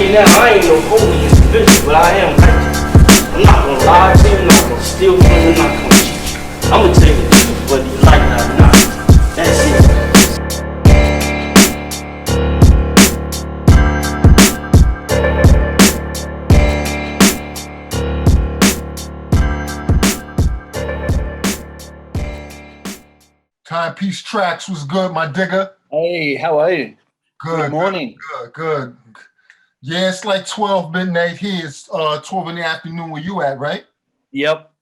me now, I ain't no holy individual, but I am righteous. I'm not gonna lie to you, I'm not gonna steal from you, I'm not gonna cheat you. I'm gonna tell you the truth, whether you like it or not. That's it. Timepiece Tracks was good, my digger. Hey, how are you? Good morning. Good. Yeah, it's like 12 midnight here. It's 12 in the afternoon where you at, right? Yep.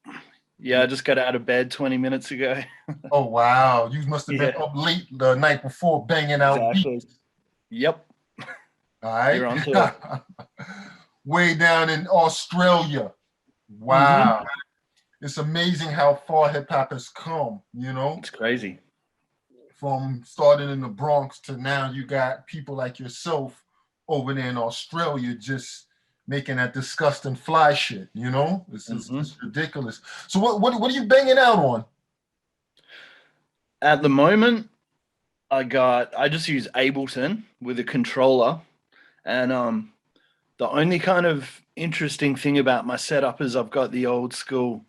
Yeah, I just got out of bed 20 minutes ago. Oh, wow. You must have been up late the night before banging out beats. Yep. All right. You're on to it. Way down in Australia. Wow. It's amazing how far hip hop has come, you know? It's crazy. From starting in the Bronx to now, you got people like yourself over there in Australia just making that disgusting fly shit, you know? It's ridiculous. So what are you banging out on? At the moment, I just use Ableton with a controller, and the only kind of interesting thing about my setup is I've got the old school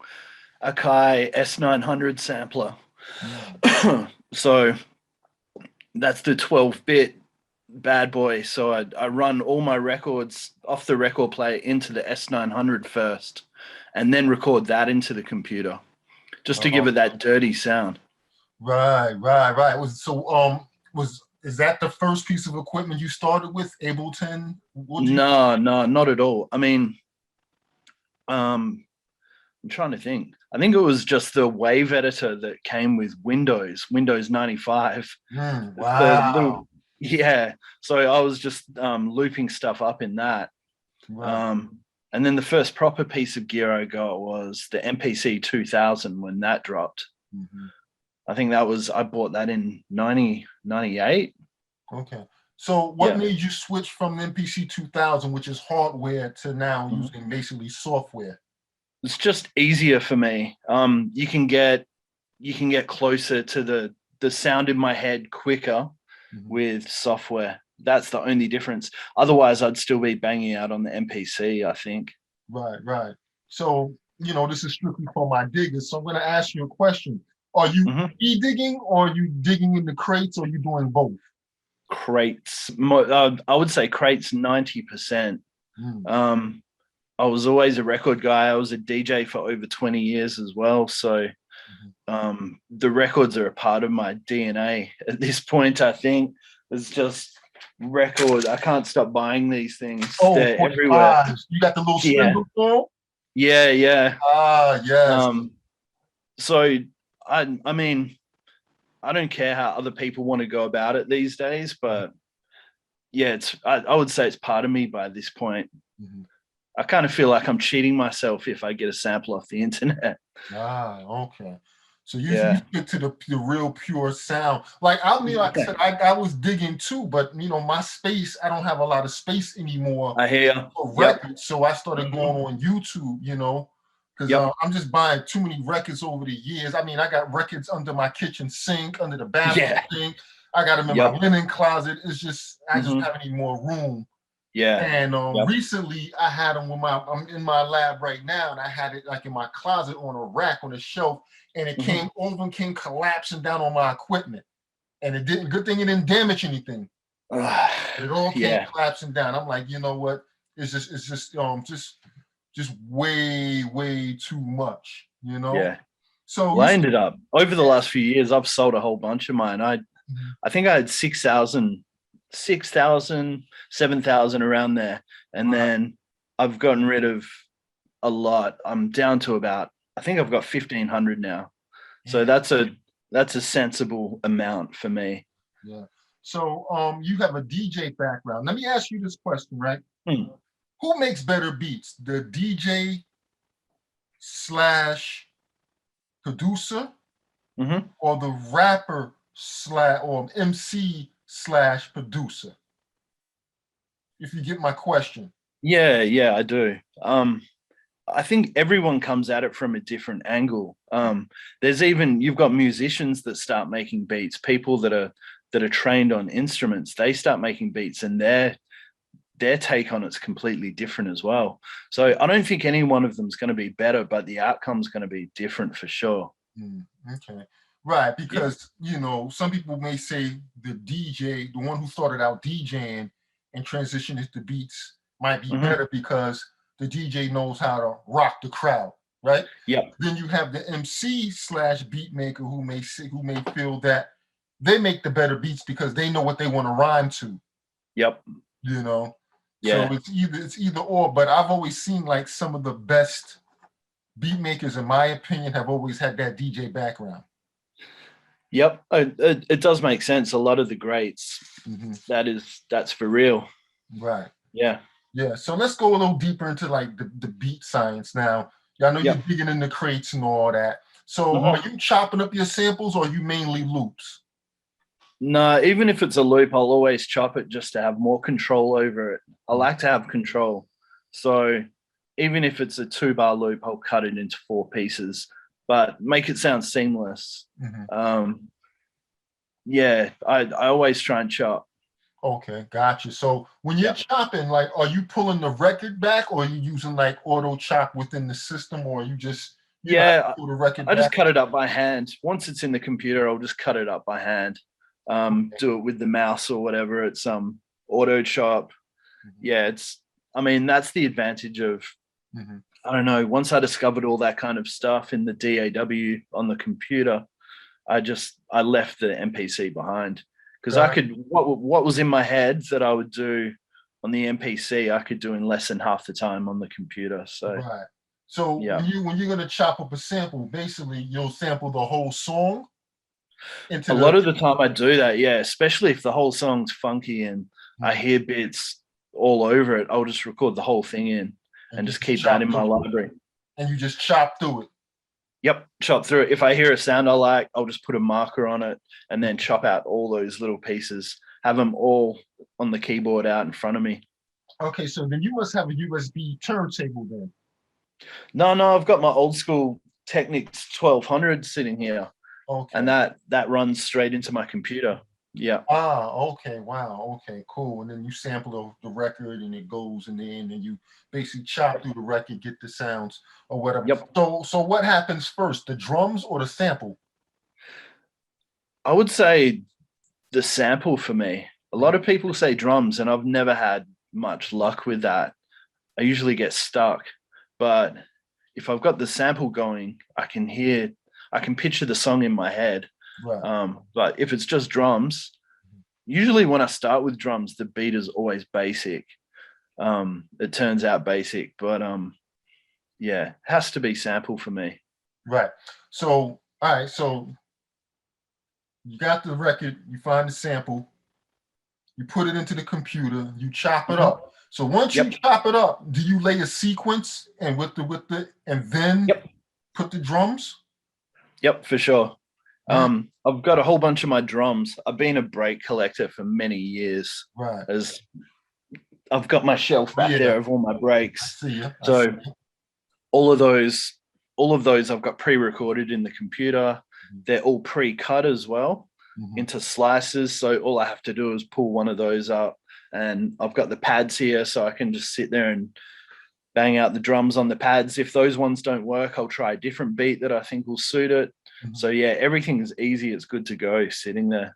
Akai S900 sampler. So that's the 12-bit bad boy. So I run all my records off the record player into the S900 first, and then record that into the computer, just to give it that dirty sound. Right. Is that the first piece of equipment you started with, Ableton? No, not at all. I mean, I'm trying to think. I think it was just the wave editor that came with Windows 95. Wow. Yeah. So I was just looping stuff up in that. Right. And then the first proper piece of gear I got was the MPC 2000 when that dropped. I think I bought that in 98. Okay. So what made you switch from the MPC 2000, which is hardware, to now using basically software? It's just easier for me. You can get closer to the sound in my head quicker with software. That's the only difference. Otherwise, I'd still be banging out on the MPC, I think. Right. So, you know, this is strictly for my diggers. So I'm going to ask you a question. Are you e-digging, or are you digging in the crates, or are you doing both? Crates. I would say crates 90%. I was always a record guy. I was a DJ for over 20 years as well. So the records are a part of my DNA at this point, I think. It's just record. I can't stop buying these things. Oh, they're everywhere. You got the little spindle phone? Yeah. Yes. So I mean, I don't care how other people want to go about it these days, but yeah, I would say it's part of me by this point. I kind of feel like I'm cheating myself if I get a sample off the internet. Okay. So you stick to the real pure sound. Like I mean, like I said, I was digging too, but you know, my space, I don't have a lot of space anymore. I hear for records, so I started going on YouTube, you know, because I'm just buying too many records over the years. I mean, I got records under my kitchen sink, under the bathroom sink. I got them in my linen closet. It's just I just have any more room. And recently I had them with I'm in my lab right now, and I had it like in my closet on a rack on a shelf, and it came collapsing down on my equipment. And it didn't, good thing it didn't damage anything. It all came collapsing down. I'm like, you know what? It's just way too much, you know? Yeah. So I ended up over the last few years, I've sold a whole bunch of mine. I think I had 6,000, 7,000 around there. And then I've gotten rid of a lot. I'm down to about, I think I've got 1,500 now. So that's a sensible amount for me. Yeah. So you have a DJ background. Let me ask you this question, right? Who makes better beats, the DJ / producer, or the rapper / or MC / producer? If you get my question. Yeah, I do. I think everyone comes at it from a different angle. There's even, you've got musicians that start making beats, people that are trained on instruments, they start making beats, and their take on it's completely different as well. So I don't think any one of them is going to be better, but the outcome's going to be different for sure. Okay. Right, because you know, some people may say the DJ, the one who started out DJing and transitioned into beats, might be better because the DJ knows how to rock the crowd, right? Yeah. Then you have the MC slash beat maker who may feel that they make the better beats because they know what they want to rhyme to. Yep. You know, Yeah. so it's either or. But I've always seen like some of the best beat makers, in my opinion, have always had that DJ background. Yep, it does make sense. A lot of the greats, that's for real. Right. Yeah. Yeah. So let's go a little deeper into like the beat science now. I know you're digging in the crates and all that. So are you chopping up your samples or are you mainly loops? No, even if it's a loop, I'll always chop it just to have more control over it. I like to have control. So even if it's a 2-bar loop, I'll cut it into 4 pieces, but make it sound seamless. Yeah, I always try and chop. Okay, gotcha. So when you're chopping, like, are you pulling the record back, or are you using like auto chop within the system, or are you just pull the record I just back? cut it up by hand. Once it's in the computer, I'll just cut it up by hand. Do it with the mouse or whatever. It's auto chop. Yeah, I mean, that's the advantage of I don't know. Once I discovered all that kind of stuff in the DAW on the computer, I left the MPC behind because I could what was in my head that I would do on the MPC, I could do in less than half the time on the computer. So so when you're gonna chop up a sample, basically you'll sample the whole song. A lot of the time I do that, especially if the whole song's funky and I hear bits all over it. I'll just record the whole thing in and just keep that in my library. And you just chop through it. Yep, chop through it. If I hear a sound I like, I'll just put a marker on it and then chop out all those little pieces, have them all on the keyboard out in front of me. Okay, so then you must have a USB turntable then. No, I've got my old school Technics 1200 sitting here. Okay. And that runs straight into my computer. Yeah. Okay. Wow. Okay, cool. And then you sample the record and it goes in the end and you basically chop through the record, get the sounds or whatever. Yep. So what happens first, the drums or the sample? I would say the sample for me. A lot of people say drums and I've never had much luck with that. I usually get stuck. But if I've got the sample going, I can picture the song in my head. Right. But if it's just drums, usually when I start with drums, the beat is always basic. It turns out basic, but it has to be sample for me. Right. So, all right. So you got the record, you find the sample, you put it into the computer, you chop it up. So once you chop it up, do you lay a sequence and and then put the drums? Yep, for sure. I've got a whole bunch of my drums. I've been a break collector for many years. Right. As I've got my shelf back there of all my breaks. All of those I've got pre-recorded in the computer. They're all pre-cut as well into slices. So all I have to do is pull one of those up, and I've got the pads here, so I can just sit there and bang out the drums on the pads. If those ones don't work, I'll try a different beat that I think will suit it. So everything's easy. It's good to go sitting there.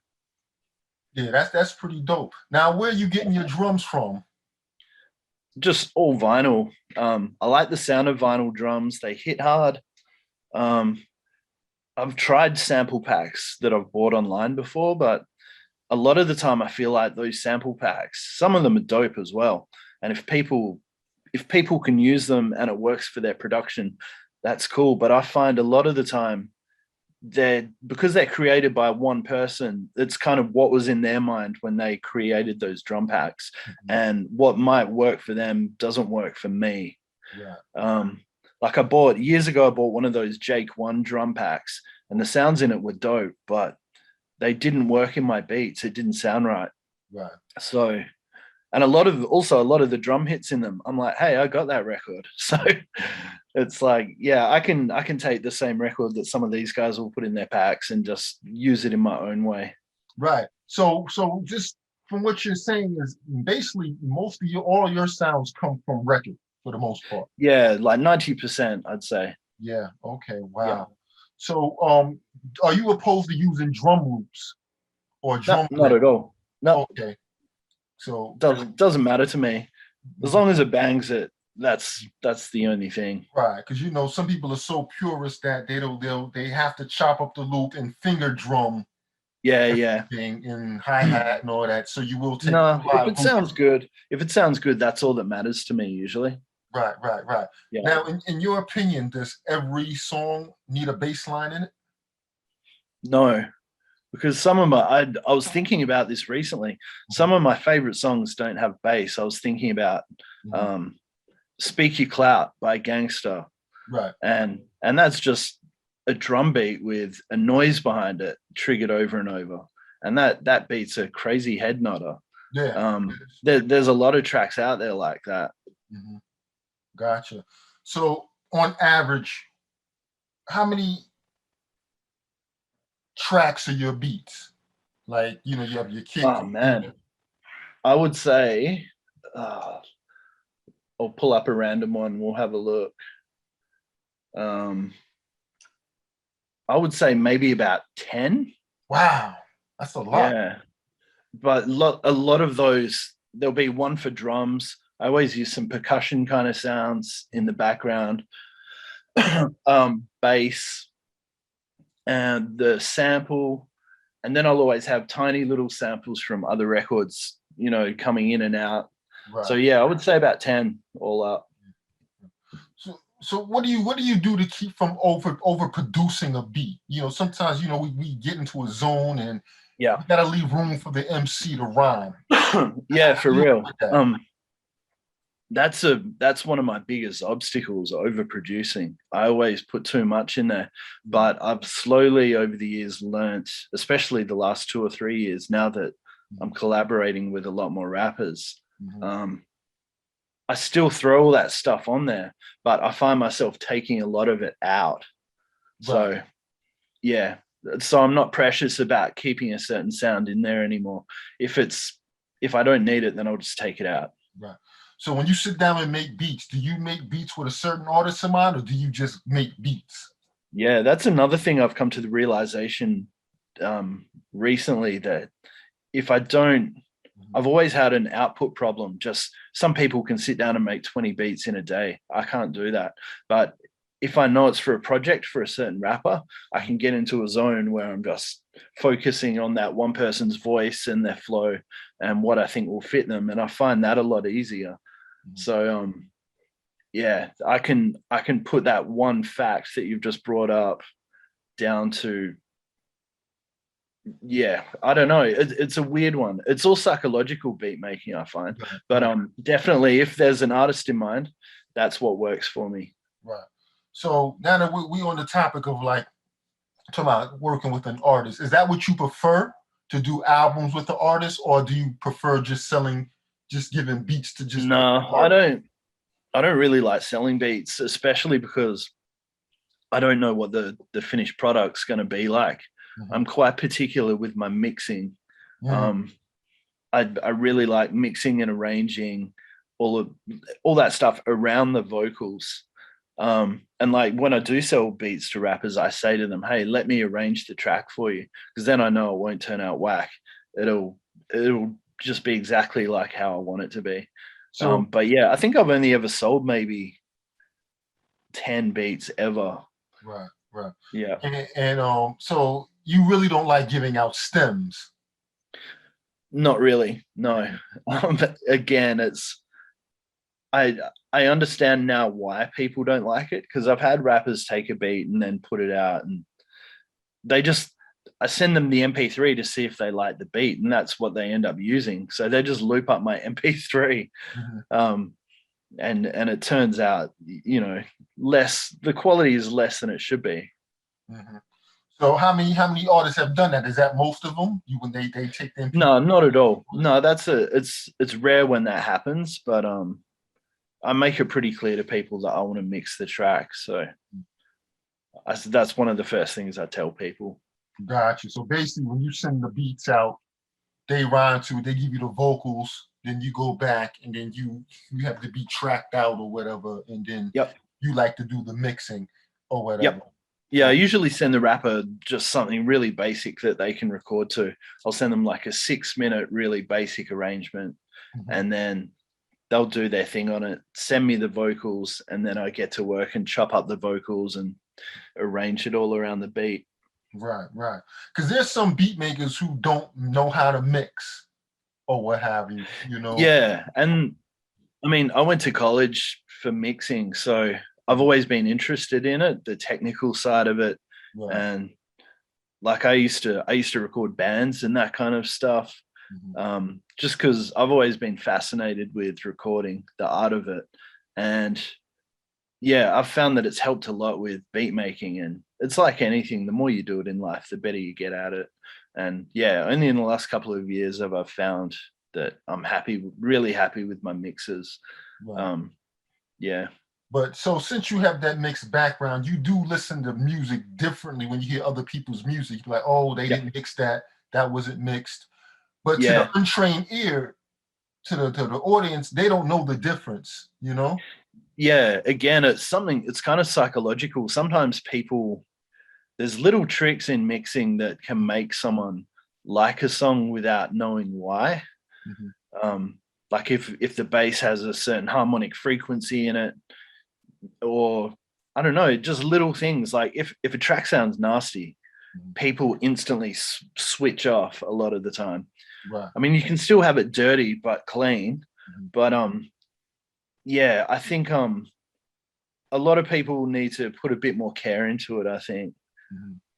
Yeah, that's pretty dope. Now, where are you getting your drums from? Just all vinyl. I like the sound of vinyl drums. They hit hard. I've tried sample packs that I've bought online before, but a lot of the time I feel like those sample packs, some of them are dope as well. And if people can use them and it works for their production, that's cool. But I find a lot of the time because they're created by one person, it's kind of what was in their mind when they created those drum packs, and what might work for them doesn't work for me. Like years ago, I bought one of those Jake 1 drum packs, and the sounds in it were dope, but they didn't work in my beats. It didn't sound right. So, and a lot of the drum hits in them, I'm like, hey, I got that record. So it's like, I can take the same record that some of these guys will put in their packs and just use it in my own way. Right. So just from what you're saying is basically most of all your sounds come from record for the most part. Yeah, like 90%, I'd say. Yeah. Okay. Wow. Yeah. So, are you opposed to using drum loops or No, drum? not at all. No, Okay. So doesn't matter to me. As long as it bangs it, that's the only thing. right, because you know some people are so purist that they have to chop up the loop and finger drum Yeah. thing in hi-hat and all that. So you will take No, a lot if of it sounds good, that's all that matters to me usually. right. Yeah. Now, in your opinion, does every song need a bass line in it? No, because some of I was thinking about this recently. Some of my favorite songs don't have bass. I was thinking about Speak Your Clout by Gangsta. Right. And that's just a drum beat with a noise behind it triggered over and over. And that beat's a crazy head nodder. Yeah. There's a lot of tracks out there like that. Gotcha. So on average, how many tracks are your beats? Like, you know, you have your kick. Oh man, I would say I'll pull up a random one. We'll have a look. I would say maybe about 10. Wow, that's a lot. Yeah, but a lot of those, there'll be one for drums. I always use some percussion kind of sounds in the background, bass, and the sample. And then I'll always have tiny little samples from other records, you know, coming in and out. Right. So yeah, I would say about 10 all up. So what do you do to keep from overproducing a beat? You know, sometimes, you know, we get into a zone and we gotta leave room for the MC to rhyme. Yeah, for real. That's one of my biggest obstacles, overproducing. I always put too much in there, but I've slowly over the years learnt, especially the last 2 or 3 years, now that I'm collaborating with a lot more rappers. I still throw all that stuff on there, but I find myself taking a lot of it out. So yeah, so I'm not precious about keeping a certain sound in there anymore. If I don't need it, then I'll just take it out. Right. So when you sit down and make beats, do you make beats with a certain artist in mind, or do you just make beats? Yeah, that's another thing I've come to the realization recently, that if I don't, I've always had an output problem. Just some people can sit down and make 20 beats in a day. I can't do that. But if I know it's for a project for a certain rapper, I can get into a zone where I'm just focusing on that one person's voice and their flow and what I think will fit them. And I find that a lot easier. So yeah, I can put that one fact that you've just brought up down to, yeah, I don't know. It's a weird one. It's all psychological beat making, I find. But definitely if there's an artist in mind, that's what works for me. Right. So now that we on the topic of like talking about working with an artist, is that what you prefer, to do albums with the artist, or do you prefer just giving beats to just? No, I don't really like selling beats, especially because I don't know what the finished product's going to be like. I'm quite particular with my mixing. I really like mixing and arranging all that stuff around the vocals. And like when I do sell beats to rappers, I say to them, hey, let me arrange the track for you, because then I know it won't turn out whack. It'll just be exactly like how I want it to be. So, but yeah, I think I've only ever sold maybe 10 beats ever. Right. Yeah. And so you really don't like giving out stems? Not really, no. Again, I understand now why people don't like it, because I've had rappers take a beat and then put it out, and I send them the MP3 to see if they like the beat, and that's what they end up using. So they just loop up my MP3. And it turns out, you know, the quality is less than it should be. So how many artists have done that? Is that most of them? When they take them? No, not at all. No, it's rare when that happens, but I make it pretty clear to people that I want to mix the track. So that's one of the first things I tell people. Gotcha. So basically, when you send the beats out, they rhyme to it, they give you the vocals, then you go back and then you have the beat tracked out or whatever, and then you like to do the mixing or whatever. Yeah, I usually send the rapper just something really basic that they can record to. I'll send them like a 6-minute really basic arrangement, and then they'll do their thing on it, send me the vocals, and then I get to work and chop up the vocals and arrange it all around the beat. Right. Because there's some beat makers who don't know how to mix or what have you, you know? Yeah, and I mean, I went to college for mixing, so I've always been interested in it, the technical side of it. Right. And like I used to record bands and that kind of stuff. Just because I've always been fascinated with recording, the art of it. And yeah, I've found that it's helped a lot with beat making, and it's like anything, the more you do it in life, the better you get at it. And yeah, only in the last couple of years have I found that I'm really happy with my mixes. Right. Yeah. But so since you have that mixed background, you do listen to music differently when you hear other people's music. You're like, oh, they didn't mix that. That wasn't mixed. But to the untrained ear, to the audience, they don't know the difference, you know? Yeah, again, it's kind of psychological. Sometimes there's little tricks in mixing that can make someone like a song without knowing why. Like if the bass has a certain harmonic frequency in it, or I don't know, just little things like if a track sounds nasty, people instantly switch off a lot of the time. Right. I mean, you can still have it dirty but clean, but yeah, I think a lot of people need to put a bit more care into it, I think,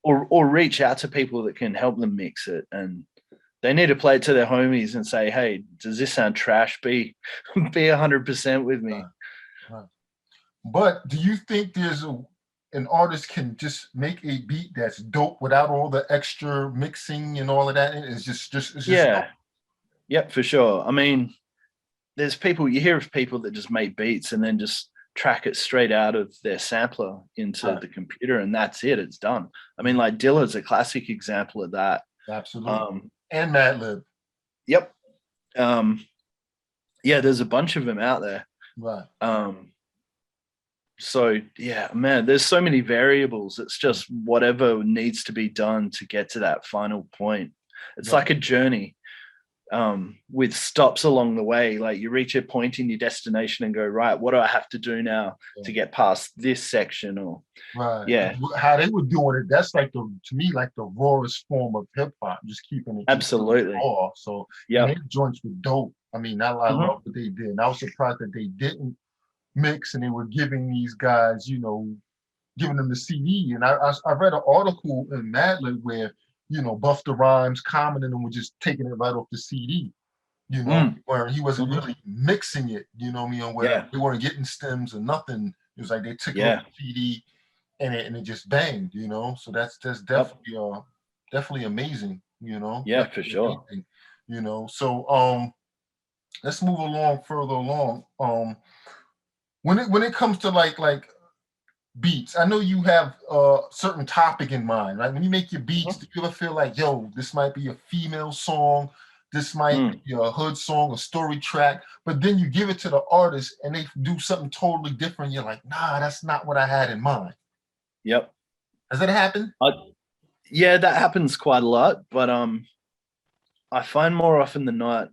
or reach out to people that can help them mix it, and they need to play it to their homies and say, hey, does this sound trash? Be 100% with me. Right. But do you think there's an artist can just make a beat that's dope without all the extra mixing and all of that? It's just dope. Yep, for sure. I mean, there's you hear of people that just make beats and then just track it straight out of their sampler into the computer, and that's it. It's done. I mean, like Dilla's a classic example of that. Absolutely. And Madlib. Yep. Yeah, there's a bunch of them out there. Right. So yeah, man, there's so many variables. It's just whatever needs to be done to get to that final point. It's like a journey with stops along the way. Like you reach a point in your destination and go, right, what do I have to do now to get past this section? Or how they were doing it, that's like to me like the rawest form of hip hop, just keeping it absolutely raw. So their joints were dope. I mean, I love what they did. And I was surprised that they didn't mix and they were giving these guys, you know, giving them the CD. And I read an article in Madlib where, you know, Busta Rhymes, Common, and them were just taking it right off the CD, you know, where he wasn't really mixing it, you know what I mean? Where they weren't getting stems or nothing. It was like they took it off the CD and it just banged, you know? So that's definitely definitely amazing, you know? Yeah, for sure. Amazing, you know, so let's move further along. When it comes to like beats, I know you have a certain topic in mind, right? When you make your beats, do you ever feel like, yo, this might be a female song, this might be a hood song, a story track, but then you give it to the artist and they do something totally different. You're like, nah, that's not what I had in mind. Yep. Does that happen? Yeah, that happens quite a lot, but I find more often than not,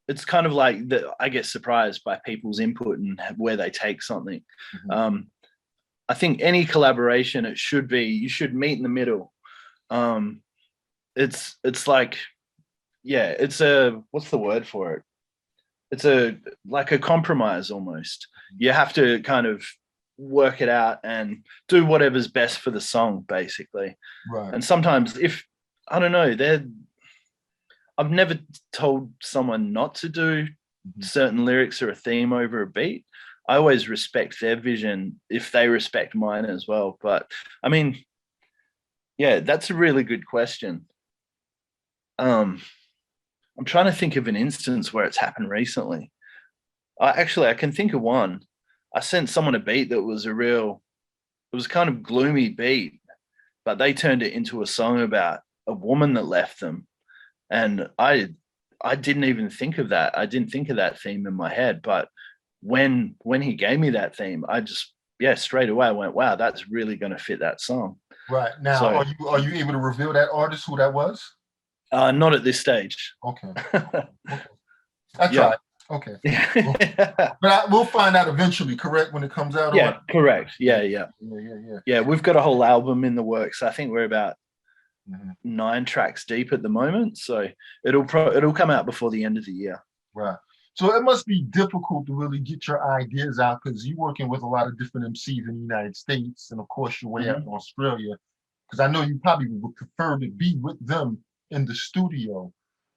it's kind of like that I get surprised by people's input and where they take something. I think any collaboration, you should meet in the middle. It's like, it's what's the word for it? It's like a compromise almost. You have to kind of work it out and do whatever's best for the song, basically. Right. And sometimes I don't know, I've never told someone not to do certain lyrics or a theme over a beat. I always respect their vision if they respect mine as well. But I mean, that's a really good question. I'm trying to think of an instance where it's happened recently. I can think of one. I sent someone a beat that was it was kind of gloomy beat, but they turned it into a song about a woman that left them, and I didn't even think of that. I didn't think of that theme in my head, but when he gave me that theme, I just straight away I went, wow, that's really going to fit that song. Right. Now, So, are you able to reveal that artist, who that was? Not at this stage. Okay. Okay. I tried. Yeah. Okay. But we'll find out eventually, correct, when it comes out? Yeah, correct. Yeah. Yeah, we've got a whole album in the works. I think we're about 9 tracks deep at the moment. So it'll come out before the end of the year. Right. So it must be difficult to really get your ideas out, because you're working with a lot of different MCs in the United States, and of course you're way out in Australia. Because I know you probably would prefer to be with them in the studio.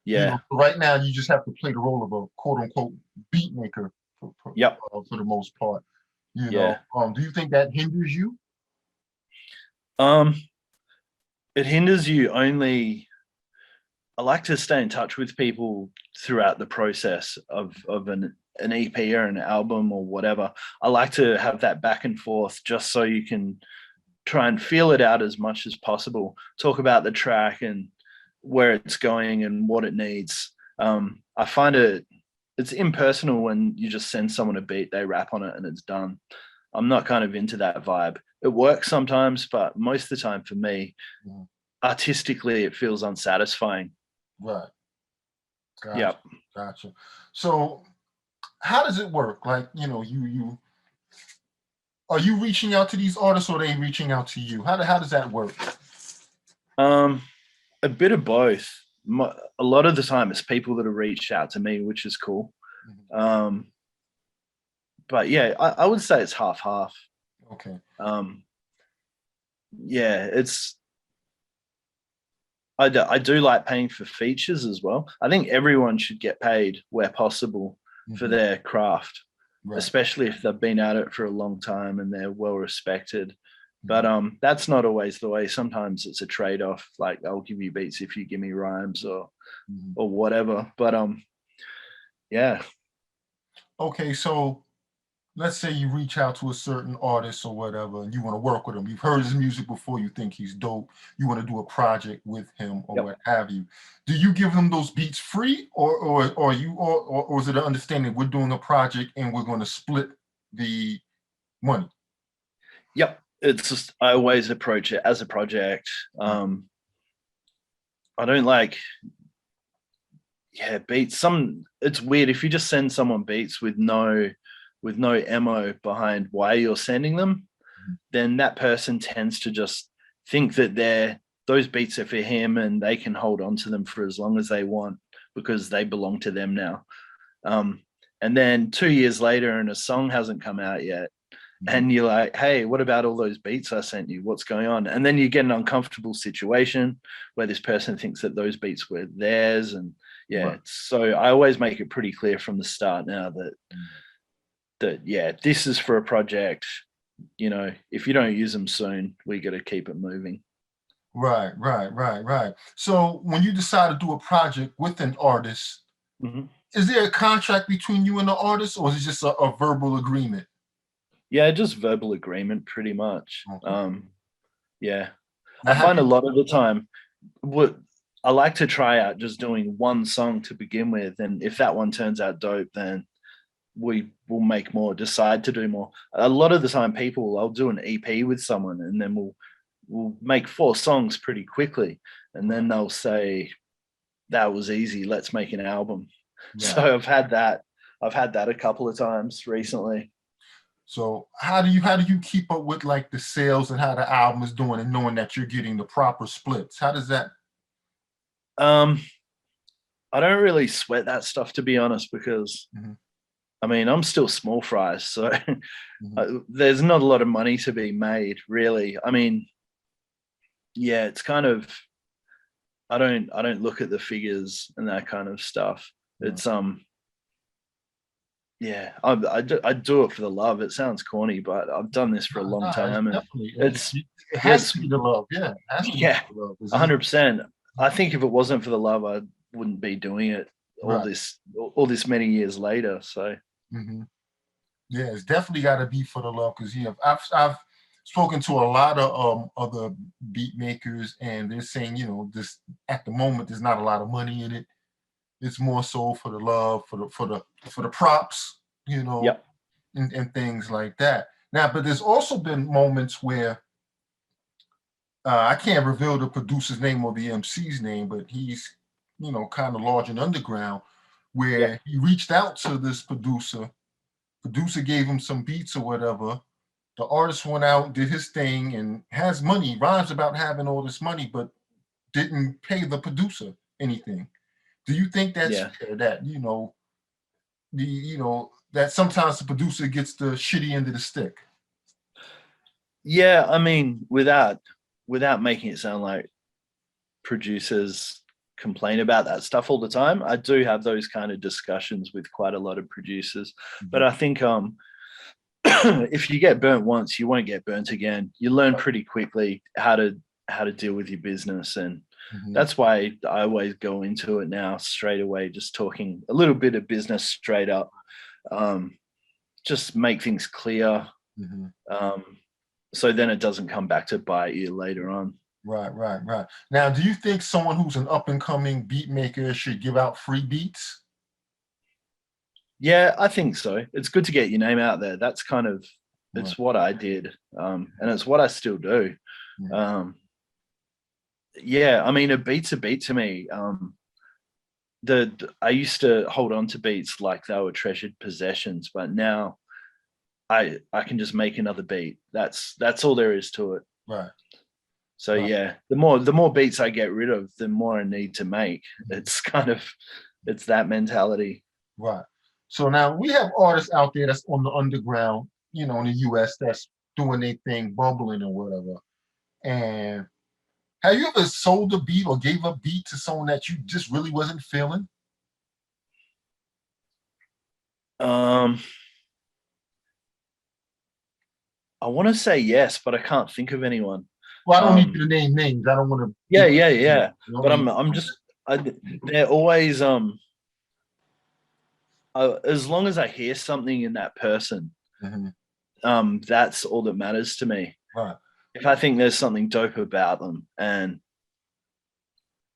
Yeah. You know, right now you just have to play the role of a quote unquote beat maker for the most part. You know, do you think that hinders you? It hinders you only. I like to stay in touch with people throughout the process of an EP or an album or whatever. I like to have that back and forth, just so you can try and feel it out as much as possible. Talk about the track and where it's going and what it needs. I find it's impersonal when you just send someone a beat, they rap on it, and it's done. I'm not kind of into that vibe. It works sometimes, but most of the time for me, artistically, it feels unsatisfying. Right. Gotcha. Gotcha. So how does it work? Like, you know, you are you reaching out to these artists, or are they reaching out to you? How does that work? A bit of both. A lot of the time it's people that have reached out to me, which is cool. But yeah, I would say it's half. Okay. Yeah, it's I do like paying for features as well. I think everyone should get paid where possible for their craft, especially if they've been at it for a long time and they're well respected. But that's not always the way. Sometimes it's a trade-off. Like, I'll give you beats if you give me rhymes or whatever. But yeah. Okay, so let's say you reach out to a certain artist or whatever, and you want to work with him. You've heard his music before, you think he's dope, you want to do a project with him or what have you. Do you give them those beats free, or is it an understanding we're doing a project and we're going to split the money? Yep. It's just, I always approach it as a project. I don't like beats. It's weird if you just send someone beats with no MO behind why you're sending them, then that person tends to just think that those beats are for him and they can hold on to them for as long as they want because they belong to them now. And then 2 years later and a song hasn't come out yet, and you're like, hey, what about all those beats I sent you? What's going on? And then you get an uncomfortable situation where this person thinks that those beats were theirs. And so I always make it pretty clear from the start now that this is for a project. You know, if you don't use them soon, we got to keep it moving. Right. So when you decide to do a project with an artist, is there a contract between you and the artist, or is it just a verbal agreement? Yeah, just verbal agreement, pretty much. Yeah. Now, I find a lot of the time, I like to try out just doing one song to begin with, and if that one turns out dope, then we will make more, decide to do more. A lot of the time, I'll do an EP with someone, and then we'll make 4 songs pretty quickly, and then they'll say, that was easy, let's make an album. So I've had that a couple of times recently. So how do you keep up with like the sales and how the album is doing, and knowing that you're getting the proper splits? How does that? I don't really sweat that stuff, to be honest, because I mean, I'm still small fries, so there's not a lot of money to be made, really. I mean, yeah, it's kind of, I don't look at the figures and that kind of stuff. It's yeah, I do it for the love. It sounds corny, but I've done this for a long time, and it has to be the love. Yeah, 100%. I think if it wasn't for the love, I wouldn't be doing it all this many years later. So yeah, it's definitely got to be for the love, because I've spoken to a lot of other beat makers, and they're saying, you know, this at the moment there's not a lot of money in it. It's more so for the love, for the props, you know, Yep. and things like that. Now, but there's also been moments where I can't reveal the producer's name or the MC's name, but he's, you know, kind of large and underground, where he reached out to this producer. Producer gave him some beats or whatever. The artist went out, did his thing, and has money, rhymes about having all this money, but didn't pay the producer anything. Do you think that's fair, that, you know, that sometimes the producer gets the shitty end of the stick? Yeah, I mean, without making it sound like producers complain about that stuff all the time, I do have those kind of discussions with quite a lot of producers. But I think if you get burnt once, you won't get burnt again. You learn pretty quickly how to deal with your business, and that's why I always go into it now straight away, just talking a little bit of business straight up, just make things clear, so then it doesn't come back to bite you later on. Right. Now, do you think someone who's an up-and-coming beat maker should give out free beats? Yeah, I think so. It's good to get your name out there. That's kind of, it's what I did, and it's what I still do. Yeah, I mean, a beat's a beat to me. I used to hold on to beats like they were treasured possessions, but now I can just make another beat. That's all there is to it. Right. So yeah, the more beats I get rid of, the more I need to make. It's kind of, it's that mentality. Right. So now we have artists out there that's on the underground, you know, in the US, that's doing their thing, bumbling or whatever. And have you ever sold a beat or gave a beat to someone that you just really wasn't feeling? I want to say yes, but I can't think of anyone. Well, I don't need you to name names. I don't want to. Yeah. You know, But I'm just, they're always as long as I hear something in that person, that's all that matters to me. Right. If I think there's something dope about them, and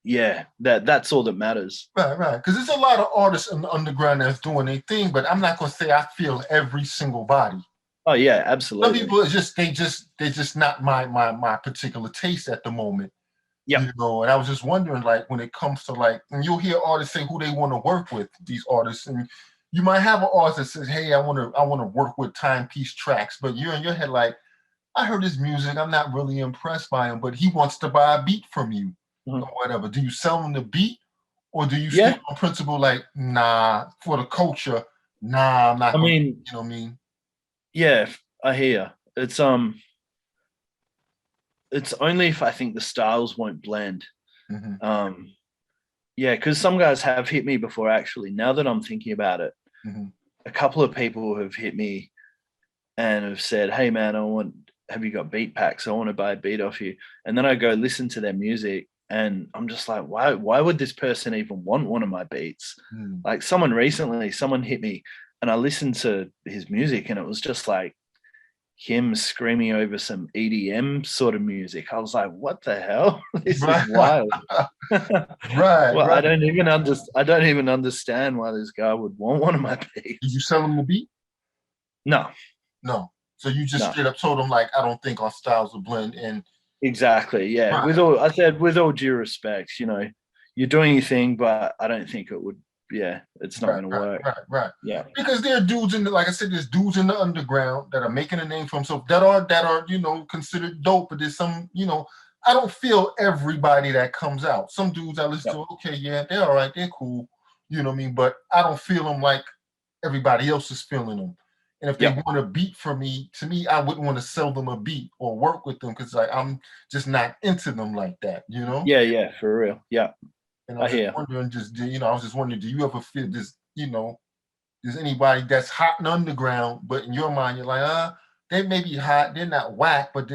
yeah, that's all that matters. Right. Because there's a lot of artists in the underground that's doing their thing, but I'm not gonna say I feel every single body. Oh yeah, absolutely. Some people they're just not my particular taste at the moment. Yeah. You know, and I was just wondering, like, when it comes to, like, and you'll hear artists say who they want to work with, these artists, and you might have an artist that says, hey, I want to work with Timepiece tracks, but you're in your head like, I heard his music, I'm not really impressed by him, but he wants to buy a beat from you or whatever. Do you sell him the beat, or do you stick on principle like, nah, for the culture, nah, I'm not I mean, you know what I mean? Yeah, I hear. It's only if I think the styles won't blend. Yeah, because some guys have hit me before, actually. Now that I'm thinking about it, a couple of people have hit me and have said, hey man, have you got beat packs? I want to buy a beat off you. And then I go listen to their music and I'm just like, why would this person even want one of my beats? Like someone hit me and I listened to his music and it was just like him screaming over some EDM sort of music. I was like, what the hell? This is wild. Well, I don't even understand why this guy would want one of my beats. Did you sell him the beat? No. So you just straight up told him, like, I don't think our styles will blend in. Exactly. Yeah. With all due respect, you know, you're doing your thing, but I don't think it would. Yeah, it's not going to work. Right. Yeah. Because there are dudes like I said, there's dudes in the underground that are making a name for themselves that are, you know, considered dope. But there's some, you know, I don't feel everybody that comes out. Some dudes I listen to, okay, yeah, they're all right, they're cool. You know what I mean? But I don't feel them like everybody else is feeling them. And if they want a beat from me, to me, I wouldn't want to sell them a beat or work with them because like I'm just not into them like that, you know? Yeah, for real. Yeah. And I was just wondering, I was just wondering, do you ever feel this, you know, there's anybody that's hot and underground, but in your mind, you're like, they may be hot, they're not whack, but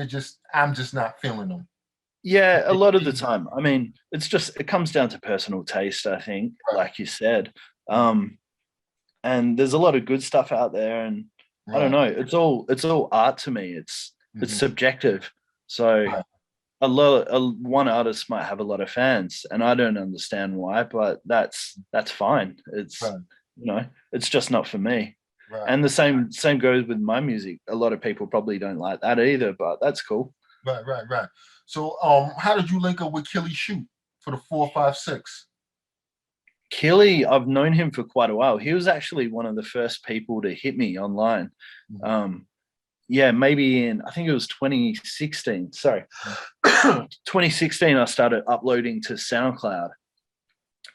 I'm just not feeling them. Yeah, a lot of the time. I mean, it comes down to personal taste, I think, like you said. And there's a lot of good stuff out there, and I don't know, it's all art to me. It's subjective. So one artist might have a lot of fans, and I don't understand why, but that's fine. It's you know, it's just not for me. And the same goes with my music. A lot of people probably don't like that either, but that's cool. Right. So how did you link up with Killy Shoot for the 456? Killy, I've known him for quite a while. He was actually one of the first people to hit me online. Yeah, maybe in, I think it was 2016. Sorry, 2016. I started uploading to SoundCloud,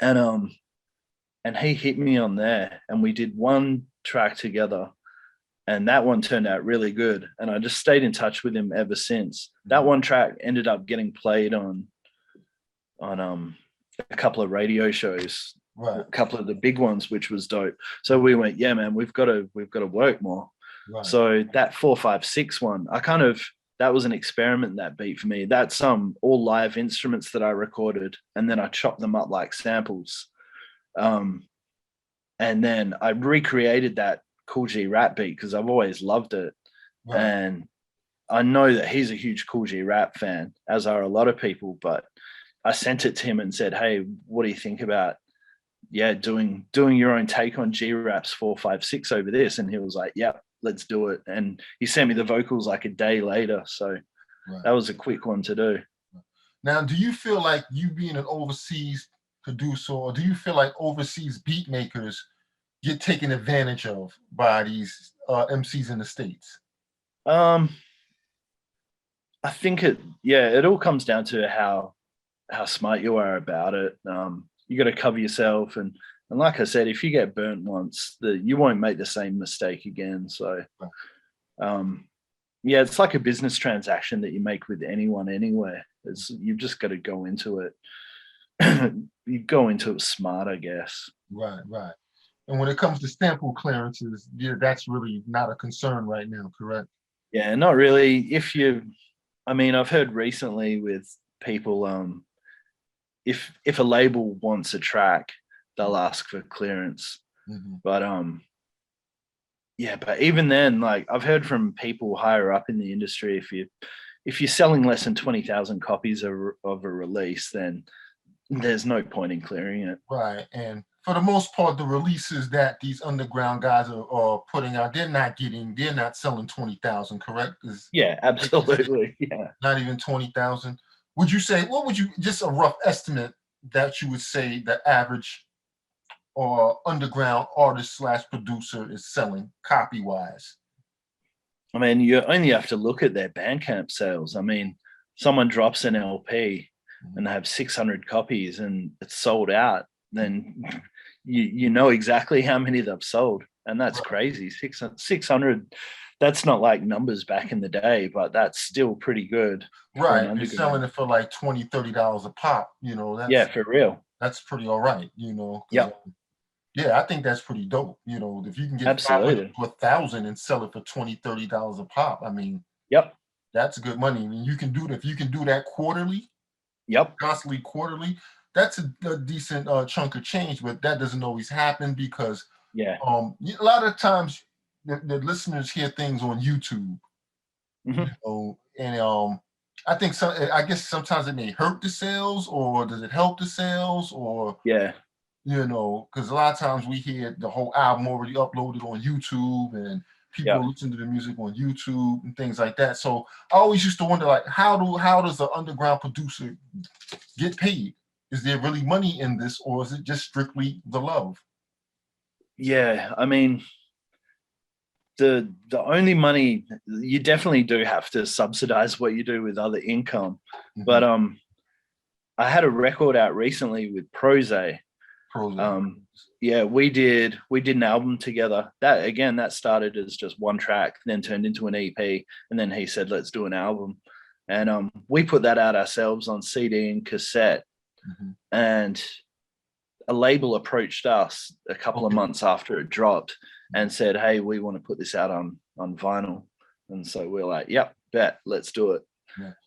and he hit me on there, and we did one track together, and that one turned out really good. And I just stayed in touch with him ever since. That one track ended up getting played on a couple of radio shows, a couple of the big ones, which was dope. So we went, yeah, man, we've got to work more. So that 456 one, that was an experiment, that beat for me. That's all live instruments that I recorded, and then I chopped them up like samples. And then I recreated that Cool G rap beat because I've always loved it. And I know that he's a huge Cool G rap fan, as are a lot of people, but I sent it to him and said, hey, what do you think about doing your own take on G-Rap's 456 over this? And he was like, yeah, let's do it. And he sent me the vocals like a day later. So that was a quick one to do. Now, do you feel like you being an overseas producer, or do you feel like overseas beat makers get taken advantage of by these MCs in the States? I think it all comes down to how smart you are about it. You got to cover yourself, and like I said, if you get burnt once, you won't make the same mistake again. So it's like a business transaction that you make with anyone anywhere. You've just got to go into it. You go into it smart, I guess. Right. And when it comes to sample clearances, that's really not a concern right now, correct? Yeah, not really. I've heard recently with people, if a label wants a track, they'll ask for clearance. But but even then, like, I've heard from people higher up in the industry, if you're selling less than 20,000 copies of a release, then there's no point in clearing it. Right. And for the most part, the releases that these underground guys are putting out, they're not selling 20,000, correct? Yeah, absolutely. Yeah. Not even 20,000. Just a rough estimate that you would say the average or underground artist / producer is selling copy wise? I mean, you only have to look at their Bandcamp sales. I mean, someone drops an LP and they have 600 copies and it's sold out, then you know exactly how many they've sold. And that's crazy. 600, that's not like numbers back in the day, but that's still pretty good. Right. You're selling it for like $20, $30 a pop, yeah, for real. That's pretty all right, Yeah. Yeah, I think that's pretty dope. If you can get absolutely 1,000 and sell it for $20, $30 a pop, I mean, that's good money. I mean, if you can do that quarterly, constantly quarterly, that's a decent chunk of change. But that doesn't always happen because a lot of times the listeners hear things on YouTube, and I guess sometimes it may hurt the sales, or does it help the sales, or because a lot of times we hear the whole album already uploaded on YouTube and people listen to the music on YouTube and things like that. So I always used to wonder, like, how does an underground producer get paid? Is there really money in this, or is it just strictly the love? Yeah, I mean, the only money, you definitely do have to subsidize what you do with other income. But I had a record out recently with Prose. We did an album together. That started as just one track, then turned into an EP, and then he said, let's do an album. And we put that out ourselves on CD and cassette. And a label approached us a couple of months after it dropped and said, hey, we want to put this out on vinyl. And so we're like, yep, bet, let's do it.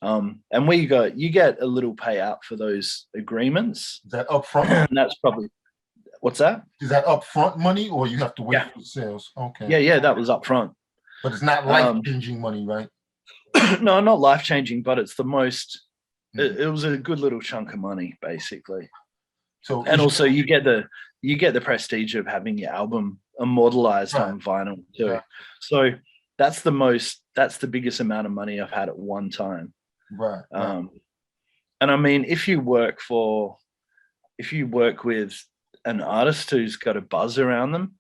And you get a little payout for those agreements. Is that upfront? And that's probably, what's that? Is that upfront money, or you have to wait for sales? Okay. Yeah, that was upfront. But it's not life-changing money, right? no, not life changing, but it's the most. Mhm. It was a good little chunk of money, basically. So And also, you get the prestige of having your album immortalized right, on vinyl too. right, So that's the biggest amount of money I've had at one time. right, right. And I mean, if you work with an artist who's got a buzz around them,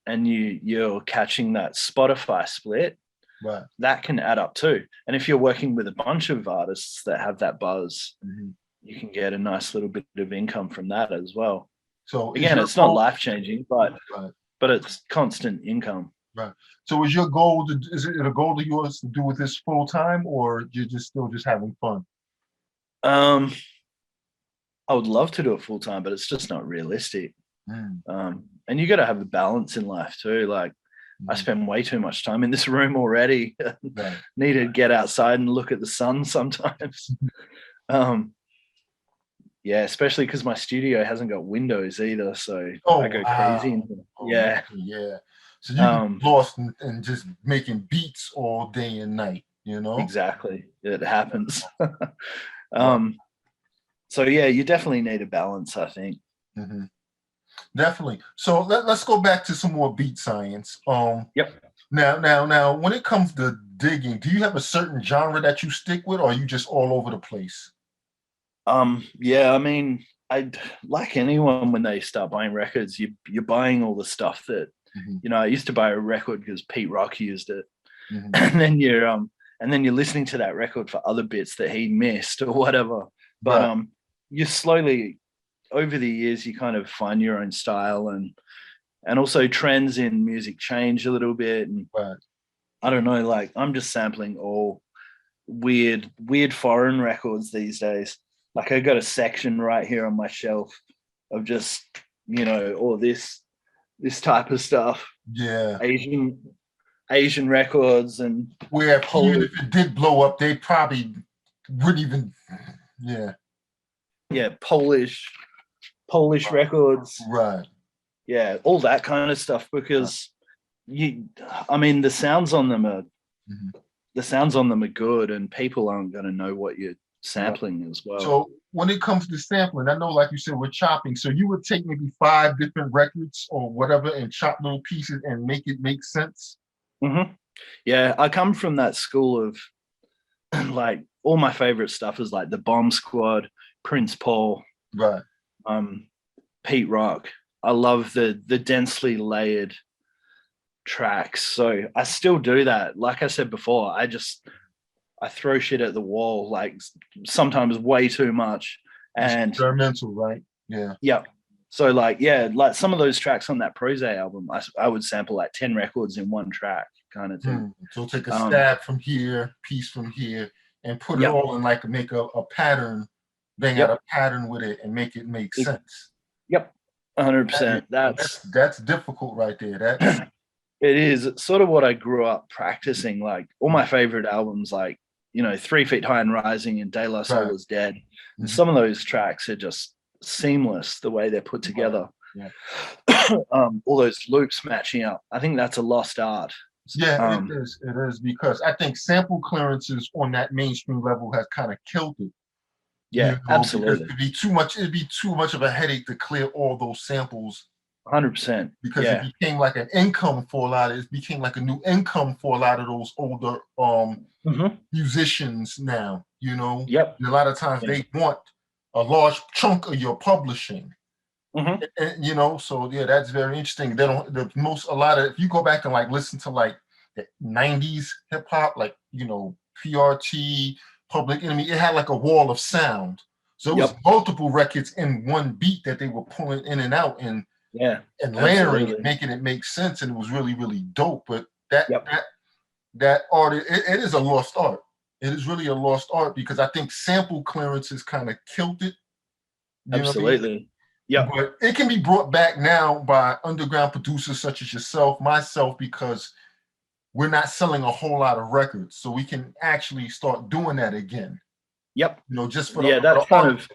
and you're catching that Spotify split, Right. that can add up too. And if you're working with a bunch of artists that have that buzz, Mm-hmm. you can get a nice little bit of income from that as well. So is Again, your it's not goal, life changing, but right, it's constant income. right. So is your goal is it a goal of yours to do with this full time, or you're just still just having fun? Um, I would love to do it full time, but it's just not realistic. Mm, And you got to have a balance in life too. Like I mm, spend way too much time in this room already. right. Need to get outside and look at the sun sometimes. um, yeah, especially because my studio hasn't got windows either, so Oh I go crazy. wow. Oh Yeah, yeah. So you get um, lost in just making beats all day and night, you know? exactly. It happens. Wow. um, so yeah, you definitely need a balance, I think. Hmm. Definitely. So let's go back to some more beat science. Yep. Now, when it comes to digging, do you have a certain genre that you stick with, or are you just all over the place? Yeah, I mean, I like anyone when they start buying records, you're buying all the stuff that Hmm. I used to buy a record because Pete Rock used it, Hmm. and then you're listening to that record for other bits that he missed or whatever. But Right. you slowly over the years you kind of find your own style, and also trends in music change a little bit, and Right. I don't know, like I'm just sampling all weird foreign records these days. Like I got a section right here on my shelf of just all this type of stuff, Yeah. Asian records and Where even Polish, if it did blow up, they probably wouldn't even. Yeah. yeah, Polish records, Right. yeah, all that kind of stuff, Right. because I mean Mhm. the sounds on them are good, and people aren't going to know what you're Right. sampling as well. So when it comes to sampling, I know, like you said, we're chopping. So you would take maybe 5 different records or whatever and chop little pieces and make it make sense. Hmm. Yeah, I come from that school of like all my favorite stuff is like the Bomb Squad, Prince Paul, Right. um, Pete Rock. I love the densely layered tracks. So I still do that. Like I said before, I throw shit at the wall, like sometimes way too much. Just And experimental, right? Yeah. yeah. So like, yeah, like some of those tracks on that Prose album, I would sample like 10 records in one track kind of thing. So take a Um, stab from here, piece from here, and put it yep. all in like make a pattern, bang out a Yep. pattern with it and make it make sense. Yep. Yeah, 100%. that's difficult right there. That's It is. It's sort of what I grew up practicing. Like all my favorite albums, like 3 Feet High and Rising and De La Soul right. is Dead. And Mhm. some of those tracks are just seamless the way they're put Right. together. Yeah. All those loops matching up. I think that's a lost art. Yeah, it Um, is. It is because I think sample clearances on that mainstream level has kind of killed it. yeah, Because absolutely. it'd be too much of a headache to clear all those samples 100%. because it Yeah. became like an income for a lot of it became like a new income for a lot of those older Hmm. musicians now, Yep. and a lot of times Yeah. they want a large chunk of your publishing. Hmm. And, so yeah, that's very interesting. They don't the most a lot of if you go back and like listen to like the 90s hip hop, like PRT, Public Enemy, it had like a wall of sound. So it was Yep. multiple records in one beat that they were pulling in and out Yeah. and layering it, Absolutely. making it make sense, and it was really, really dope. But that Yep. that that art, it is a lost art. It is really a lost art because I think sample clearances kind of killed it. You know what I mean? Absolutely. Yep. But it can be brought back now by underground producers such as yourself, myself, because we're not selling a whole lot of records. So we can actually start doing that again. Yep. Just for Yeah. the That's kind art. of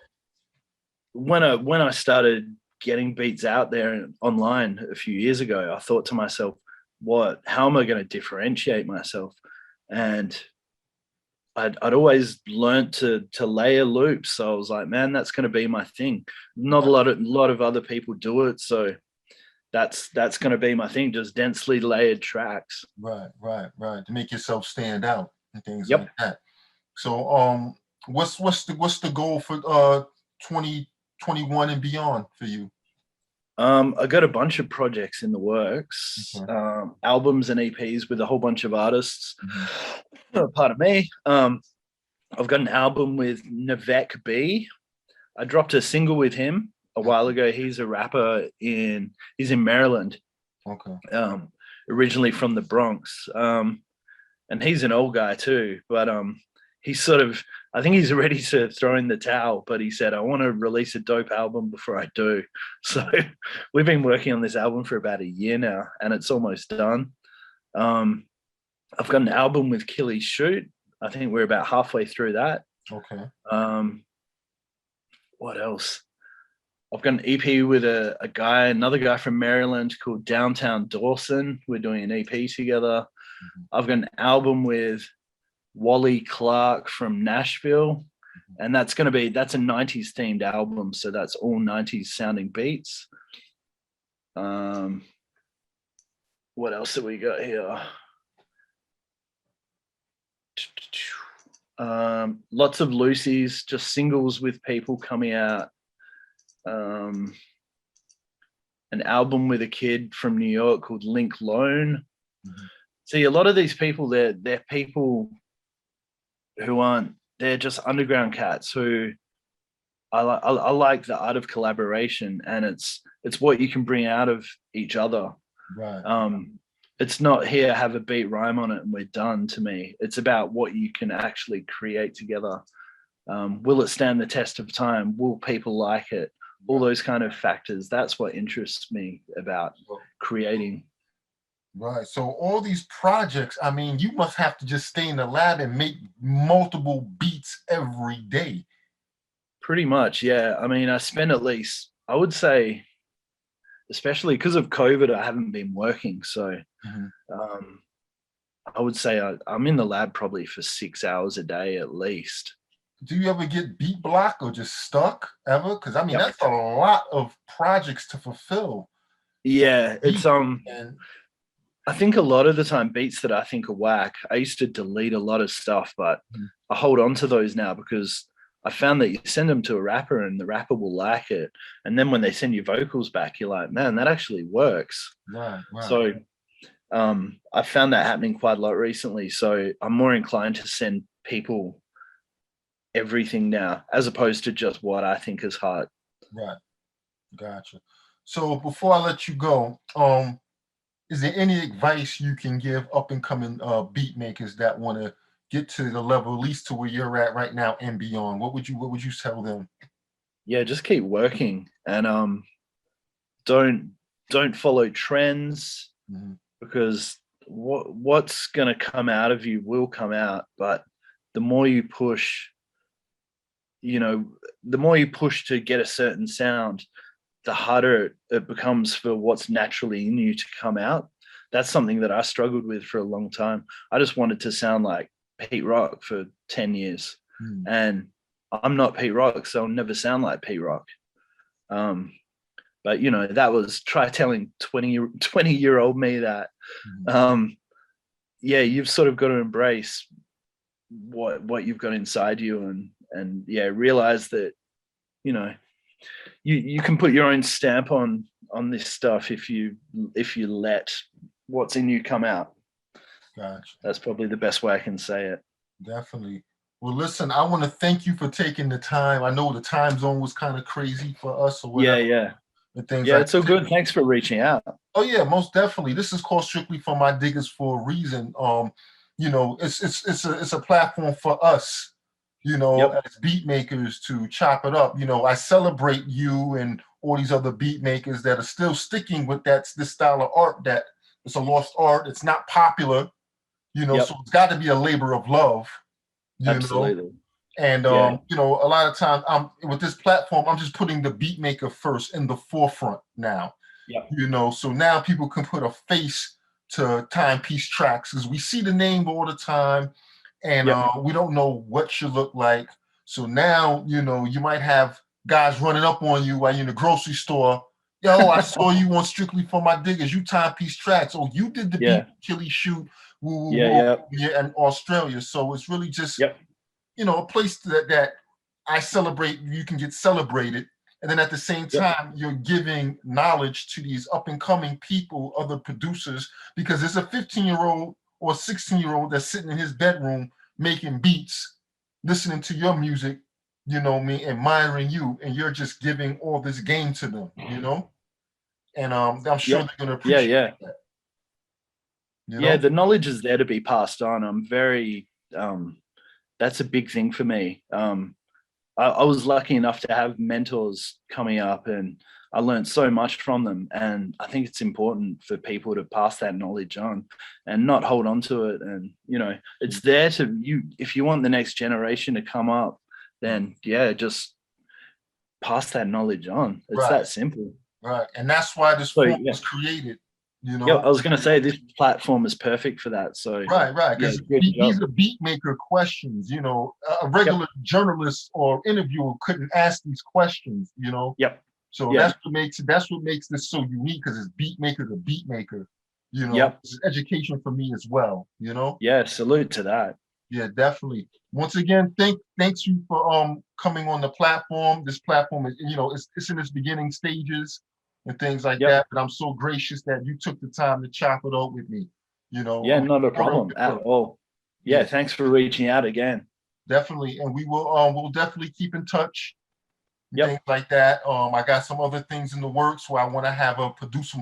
when I started getting beats out there online a few years ago, I thought to myself, how am I going to differentiate myself? And I'd always learned to layer loops, so I was like, man, that's going to be my thing. Not a lot of other people do it, so that's going to be my thing. Just densely layered tracks. Right, to make yourself stand out and things Yep. like that. So, what's the goal for 2021 and beyond for you? I got a bunch of projects in the works, albums and EPs with a whole bunch of artists. Pardon me. I've got an album with Navek B. I dropped a single with him a while ago. He's a rapper he's in Maryland. Okay. Originally from the Bronx. And he's an old guy too, but he's sort of, I think he's ready to throw in the towel, but he said, I want to release a dope album before I do. So we've been working on this album for about a year now, and it's almost done. I've got an album with Killy Shoot. I think we're about halfway through that. Okay. What else? I've got an EP with another guy from Maryland called Downtown Dawson. We're doing an EP together. I've got an album with Wally Clark from Nashville, and that's a 90s themed album, so that's all 90s sounding beats. What else have we got here? Lots of Lucy's, just singles with people coming out. An album with a kid from New York called Link Lone. See, a lot of these people, they're people who they're just underground cats who I like the art of collaboration, and it's what you can bring out of each other. Right. It's not here, have a beat, rhyme on it, and we're done. To me, it's about what you can actually create together. Will it stand the test of time? Will people like it? All those kind of factors. That's what interests me about creating. Right. So all these projects, I mean, you must have to just stay in the lab and make multiple beats every day. Pretty much, yeah. I mean, I spend at least, I would say, especially because of COVID, I haven't been working. So I would say I'm in the lab probably for 6 hours a day at least. Do you ever get beat block or just stuck ever? Because I mean, that's a lot of projects to fulfill. Yeah, it's I think a lot of the time beats that I think are whack, I used to delete a lot of stuff, but I hold on to those now because I found that you send them to a rapper and the rapper will like it. And then when they send you vocals back, you're like, man, that actually works. Right. So I found that happening quite a lot recently. So I'm more inclined to send people everything now, as opposed to just what I think is hard. Right. Gotcha. So before I let you go, is there any advice you can give up and coming beat makers that want to get to the level, at least to where you're at right now and beyond? What would you tell them? Yeah, just keep working, and don't follow trends, because what's going to come out of you will come out. But the more you push, the more you push to get a certain sound, the harder it becomes for what's naturally in you to come out. That's something that I struggled with for a long time. I just wanted to sound like Pete Rock for 10 years. And I'm not Pete Rock, so I'll never sound like Pete Rock. But, that was, try telling 20-year-old me that. Yeah, you've sort of got to embrace what you've got inside you and realize that, you can put your own stamp on this stuff if you let what's in you come out. Gotcha. That's probably the best way I can say it. Definitely. Well, listen, I want to thank you for taking the time. I know the time zone was kind of crazy for us or whatever. Yeah. And things it's so good. Thanks for reaching out. Oh yeah, most definitely. This is called Strictly for My Diggers for a reason. It's a platform for us, as beat makers to chop it up. I celebrate you and all these other beat makers that are still sticking with this style of art that it's a lost art. It's not popular, so it's got to be a labor of love. Absolutely. And a lot of times with this platform, I'm just putting the beat maker first in the forefront now. So now people can put a face to Timepiece tracks because we see the name all the time. and we don't know what you look like. So now, you know, you might have guys running up on you while you're in the grocery store. Yo, I saw you on Strictly for My Diggers. You Timepiece tracks. Oh, you did the beat Chili shoot. In Australia. So it's really just, you know, a place that I celebrate. You can get celebrated. And then at the same time, you're giving knowledge to these up and coming people, other producers, because there's a 15-year-old or 16-year-old that's sitting in his bedroom making beats, listening to your music, you know me, admiring you, and you're just giving all this game to them, you know? And I'm sure they're gonna appreciate that. You know? Yeah, the knowledge is there to be passed on. I'm very that's a big thing for me. I was lucky enough to have mentors coming up, and I learned so much from them. And I think it's important for people to pass that knowledge on and not hold on to it. And, you know, it's there to you. If you want the next generation to come up, then just pass that knowledge on. It's that simple. Right. And that's why this forum was created. You know, I was going to say this platform is perfect for that. So right, because these are beat maker questions. You know, a regular journalist or interviewer couldn't ask these questions. You know, so that's what makes this so unique, because it's beat maker to beat maker. You know, it's education for me as well. You know, salute to that. Yeah, definitely. Once again, thanks you for coming on the platform. This platform is, you know, it's in its beginning stages and things like that. But I'm so gracious that you took the time to chop it up with me. You know. Yeah, not a problem at all. Yeah, thanks for reaching out again. Definitely, and we will we'll definitely keep in touch. Things like that. I got some other things in the works where I want to have a producer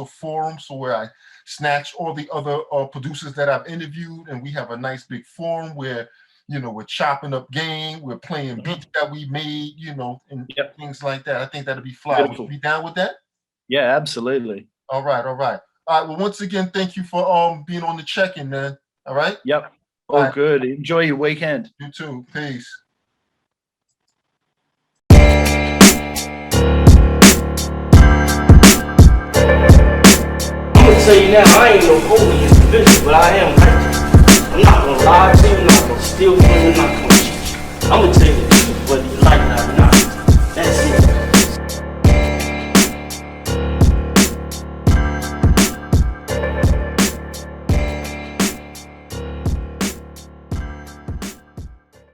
forum, so where I snatch all the other producers that I've interviewed, and we have a nice big forum where, you know, we're chopping up game, we're playing beats that we made, you know, and things like that. I think that'll be fly. Would you be down with that? Yeah, absolutely. All right. Well, once again, thank you for being on the check-in, man. All right. Yep. All good. Enjoy your weekend. You too. Peace. Tell you now, I ain't no holy individual, but I am righteous. I'm not gonna lie to you, I'm not gonna steal from you, I'm not gonna cheat you. I'm gonna tell you the truth, whether you like